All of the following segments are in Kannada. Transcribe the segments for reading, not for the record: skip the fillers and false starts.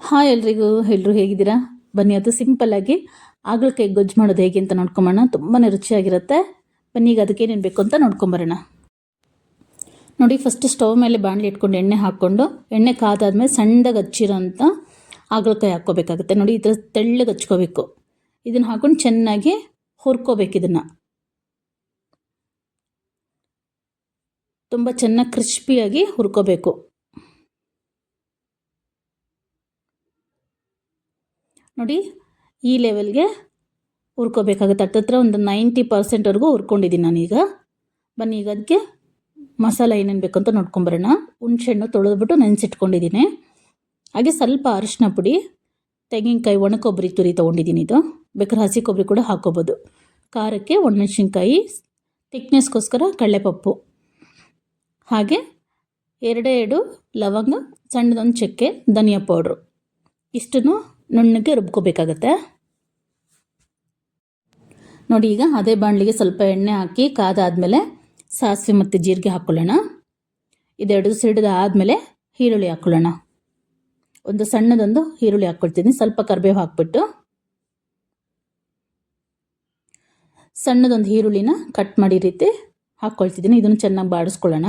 ಹಾಯ್ ಎಲ್ಲರೂ ಹೇಗಿದ್ದೀರಾ? ಬನ್ನಿ ಅದು ಸಿಂಪಲ್ಲಾಗಿ ಹಾಗಲಕಾಯಿ ಗೊಜ್ಜು ಮಾಡೋದು ಹೇಗೆ ಅಂತ ನೋಡ್ಕೊಂಬರೋಣ. ತುಂಬಾ ರುಚಿಯಾಗಿರುತ್ತೆ. ಬನ್ನಿ ಈಗ ಅದಕ್ಕೆ ಏನೇನು ಬೇಕು ಅಂತ ನೋಡ್ಕೊಂಬರೋಣ. ನೋಡಿ, ಫಸ್ಟ್ ಸ್ಟವ್ ಮೇಲೆ ಬಾಣಲಿ ಇಟ್ಕೊಂಡು ಎಣ್ಣೆ ಹಾಕ್ಕೊಂಡು ಎಣ್ಣೆ ಕಾದಾದ್ಮೇಲೆ ಸಣ್ಣದಾಗಿ ಹಚ್ಚಿರೋಂಥ ಹಾಗಲಕಾಯಿ ಹಾಕ್ಕೋಬೇಕಾಗುತ್ತೆ. ನೋಡಿ, ಈ ಥರ ತೆಳ್ಳಗೆ ಹಚ್ಕೋಬೇಕು. ಇದನ್ನು ಹಾಕ್ಕೊಂಡು ಚೆನ್ನಾಗಿ ಹುರ್ಕೋಬೇಕು. ಇದನ್ನು ತುಂಬ ಚೆನ್ನಾಗಿ ಕ್ರಿಸ್ಪಿಯಾಗಿ ಹುರ್ಕೋಬೇಕು. ನೋಡಿ, ಈ ಲೆವೆಲ್ಗೆ ಹುರ್ಕೋಬೇಕಾಗುತ್ತೆ. ಹತ್ತತ್ರ ಒಂದು 90% ಹುರ್ಕೊಂಡಿದ್ದೀನಿ ನಾನೀಗ. ಬನ್ನಿ ಈಗ ಅದಕ್ಕೆ ಮಸಾಲೆ ಏನೇನು ಬೇಕು ಅಂತ ನೋಡ್ಕೊಂಬರೋಣ. ಹುಣಸೆಹಣ್ಣು ತೊಳೆದ್ಬಿಟ್ಟು ನೆನೆಸಿಟ್ಕೊಂಡಿದ್ದೀನಿ. ಹಾಗೆ ಸ್ವಲ್ಪ ಅರಿಶಿನ ಪುಡಿ, ತೆಂಗಿನಕಾಯಿ, ಒಣ ಕೊಬ್ಬರಿ ತುರಿ ತೊಗೊಂಡಿದ್ದೀನಿ. ಇದು ಬೇಕಾದ್ರೆ ಹಸಿ ಕೊಬ್ಬರಿ ಕೂಡ ಹಾಕ್ಕೋಬೋದು. ಖಾರಕ್ಕೆ ಒಣಮೆಣಸಿನ್ಕಾಯಿ, ತಿಕ್ನೆಸ್ಗೋಸ್ಕರ ಕಡಲೆಪಪ್ಪು, ಹಾಗೆ 2 ಲವಂಗ, ಸಣ್ಣದೊಂದು ಚಕ್ಕೆ, ಧನಿಯಾ ಪೌಡ್ರು. ಇಷ್ಟನ್ನು ನುಣ್ಣಗೆ ರುಬ್ಕೋಬೇಕಾಗತ್ತೆ. ನೋಡಿ, ಈಗ ಅದೇ ಬಾಣಲಿಗೆ ಸ್ವಲ್ಪ ಎಣ್ಣೆ ಹಾಕಿ ಕಾದಾದ್ಮೇಲೆ ಸಾಸಿವೆ ಮತ್ತು ಜೀರಿಗೆ ಹಾಕ್ಕೊಳ್ಳೋಣ. ಇದೆರಡು ಸಿಡಿದು ಆದಮೇಲೆ ಈರುಳ್ಳಿ ಹಾಕ್ಕೊಳ್ಳೋಣ. ಒಂದು ಸಣ್ಣದೊಂದು ಈರುಳ್ಳಿ ಹಾಕ್ಕೊಳ್ತೀನಿ. ಸ್ವಲ್ಪ ಕರಿಬೇವು ಹಾಕ್ಬಿಟ್ಟು ಸಣ್ಣದೊಂದು ಈರುಳ್ಳಿನ ಕಟ್ ಮಾಡಿ ರೀತಿ ಹಾಕ್ಕೊಳ್ತಿದ್ದೀನಿ. ಇದನ್ನು ಚೆನ್ನಾಗಿ ಬಾಡಿಸ್ಕೊಳ್ಳೋಣ.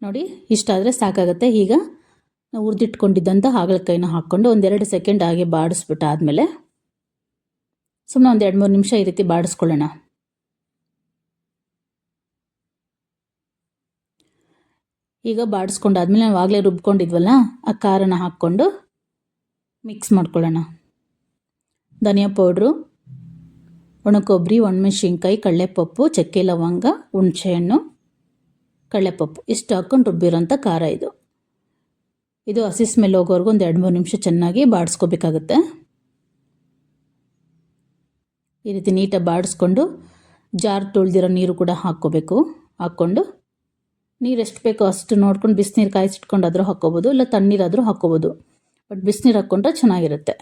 ನೋಡಿ, ಇಷ್ಟಾದರೆ ಸಾಕಾಗುತ್ತೆ. ಈಗ ನಾವು ಹುರಿದಿಟ್ಕೊಂಡಿದ್ದಂಥ ಹಾಗಲಕಾಯಿನ ಹಾಕ್ಕೊಂಡು 1-2 ಸೆಕೆಂಡ್ ಹಾಗೆ ಬಾಡಿಸ್ಬಿಟ್ಟು ಆದಮೇಲೆ ಸುಮ್ಮನೆ 1-2-3 ನಿಮಿಷ ಈ ರೀತಿ ಬಾಡಿಸ್ಕೊಳ್ಳೋಣ. ಈಗ ಬಾಡಿಸ್ಕೊಂಡಾದ್ಮೇಲೆ ನಾವು ಆಗಲೇ ರುಬ್ಕೊಂಡಿದ್ವಲ್ಲ, ಆ ಖಾರನ ಹಾಕ್ಕೊಂಡು ಮಿಕ್ಸ್ ಮಾಡ್ಕೊಳ್ಳೋಣ. ಧನಿಯಾ ಪೌಡ್ರು, ಒಣ ಕೊಬ್ಬರಿ, ಒಣಮೆಣಸಿನ್ಕಾಯಿ, ಕಡಲೆಪಪ್ಪು, ಚಕ್ಕೆ, ಲವಂಗ, ಹುಣಸೆಹಣ್ಣು, ಕಡಲೆಪಪ್ಪು ಇಷ್ಟು ಹಾಕ್ಕೊಂಡು ರುಬ್ಬಿರೋಂಥ ಖಾರ ಇದು ಹಸಿ ಸ್ಮೆಲ್ ಹೋಗೋವರೆಗೂ 1-2-3 ನಿಮಿಷ ಚೆನ್ನಾಗಿ ಬಾಡಿಸ್ಕೋಬೇಕಾಗುತ್ತೆ. ಈ ರೀತಿ ನೀಟಾಗಿ ಬಾಡಿಸ್ಕೊಂಡು ಜಾರ್ ತೊಳೆದಿರೋ ನೀರು ಕೂಡ ಹಾಕ್ಕೋಬೇಕು. ಹಾಕ್ಕೊಂಡು ನೀರು ಎಷ್ಟು ಬೇಕೋ ಅಷ್ಟು ನೋಡ್ಕೊಂಡು ಬಿಸಿನೀರು ಕಾಯಿಸಿಟ್ಕೊಂಡಾದರೂ ಹಾಕ್ಕೋಬೋದು, ಇಲ್ಲ ತಣ್ಣೀರಾದರೂ ಹಾಕ್ಕೋಬೋದು. ಬಟ್ ಬಿಸಿನೀರು ಹಾಕ್ಕೊಂಡ್ರೆ ಚೆನ್ನಾಗಿರುತ್ತೆ.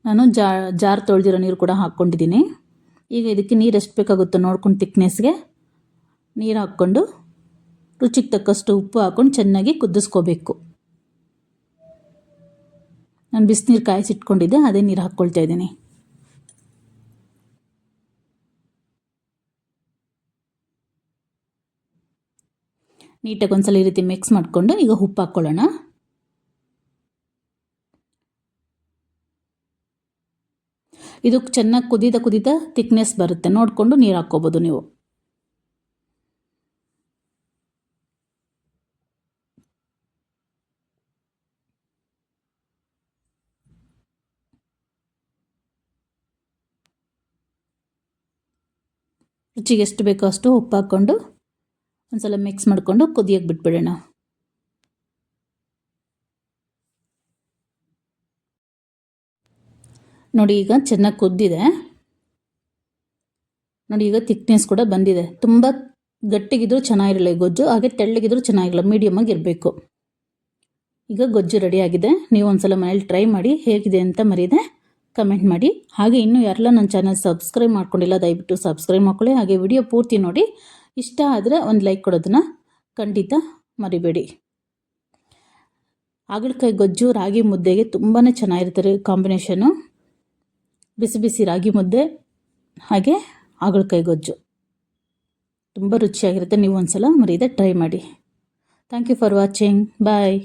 ನಾನು ಜಾರ್ ತೊಳೆದಿರೋ ನೀರು ಕೂಡ ಹಾಕ್ಕೊಂಡಿದ್ದೀನಿ. ಈಗ ಇದಕ್ಕೆ ನೀರು ಎಷ್ಟು ಬೇಕಾಗುತ್ತೋ ನೋಡ್ಕೊಂಡು ತಿಕ್ನೆಸ್ಗೆ ನೀರು ಹಾಕ್ಕೊಂಡು ರುಚಿಗೆ ತಕ್ಕಷ್ಟು ಉಪ್ಪು ಹಾಕ್ಕೊಂಡು ಚೆನ್ನಾಗಿ ಕುದಿಸ್ಕೋಬೇಕು. ನಾನು ಬಿಸಿನೀರು ಕಾಯಿಸಿಟ್ಕೊಂಡಿದ್ದೆ, ಅದೇ ನೀರು ಹಾಕ್ಕೊಳ್ತಾ ಇದ್ದೀನಿ. ನೀಟಾಗಿ ಒಂದ್ಸಲ ಈ ರೀತಿ ಮಿಕ್ಸ್ ಮಾಡಿಕೊಂಡು ಈಗ ಉಪ್ಪು ಹಾಕ್ಕೊಳ್ಳೋಣ. ಇದು ಚೆನ್ನಾಗಿ ಕುದೀತಾ ತಿಕ್ನೆಸ್ ಬರುತ್ತೆ. ನೋಡಿಕೊಂಡು ನೀರು ಹಾಕ್ಕೋಬೋದು ನೀವು. ರುಚಿಗೆ ಎಷ್ಟು ಬೇಕೋ ಅಷ್ಟು ಉಪ್ಪು ಹಾಕ್ಕೊಂಡು ಒಂದ್ಸಲ ಮಿಕ್ಸ್ ಮಾಡಿಕೊಂಡು ಕುದಿಯೋಕ್ಕೆ ಬಿಟ್ಬಿಡೋಣ. ನೋಡಿ, ಈಗ ಚೆನ್ನಾಗಿ ಕುದ್ದಿದೆ. ನೋಡಿ, ಈಗ ತಿಕ್ನೆಸ್ ಕೂಡ ಬಂದಿದೆ. ತುಂಬ ಗಟ್ಟಿಗಿದ್ರೂ ಚೆನ್ನಾಗಿರಲ್ಲ ಈ ಗೊಜ್ಜು, ಹಾಗೆ ತೆಳ್ಳಗಿದ್ರೂ ಚೆನ್ನಾಗಿರಲ್ಲ, ಮೀಡಿಯಮಾಗಿ ಇರಬೇಕು. ಈಗ ಗೊಜ್ಜು ರೆಡಿಯಾಗಿದೆ. ನೀವು ಒಂದ್ಸಲ ಮನೇಲಿ ಟ್ರೈ ಮಾಡಿ, ಹೇಗಿದೆ ಅಂತ ಮರೀದೆ ಕಮೆಂಟ್ ಮಾಡಿ. ಹಾಗೆ ಇನ್ನೂ ಯಾರೆಲ್ಲ ನನ್ನ ಚಾನಲ್ ಸಬ್ಸ್ಕ್ರೈಬ್ ಮಾಡ್ಕೊಂಡಿಲ್ಲ ದಯವಿಟ್ಟು ಸಬ್ಸ್ಕ್ರೈಬ್ ಮಾಡ್ಕೊಳ್ಳಿ. ಹಾಗೆ ವಿಡಿಯೋ ಪೂರ್ತಿ ನೋಡಿ. ಇಷ್ಟ ಆದರೆ ಒಂದು ಲೈಕ್ ಕೊಡೋದನ್ನು ಖಂಡಿತ ಮರಿಬೇಡಿ. ಹಾಗಲಕಾಯಿ ಗೊಜ್ಜು ರಾಗಿ ಮುದ್ದೆಗೆ ತುಂಬಾ ಚೆನ್ನಾಗಿರ್ತಾರೆ ಕಾಂಬಿನೇಷನು. ಬಿಸಿ ಬಿಸಿ ರಾಗಿ ಮುದ್ದೆ ಹಾಗೆ ಹಾಗಲಕಾಯಿ ಗೊಜ್ಜು ತುಂಬ ರುಚಿಯಾಗಿರುತ್ತೆ. ನೀವು ಒಂದ್ಸಲ ಮರೀದೆ ಟ್ರೈ ಮಾಡಿ. Thank you for watching. Bye.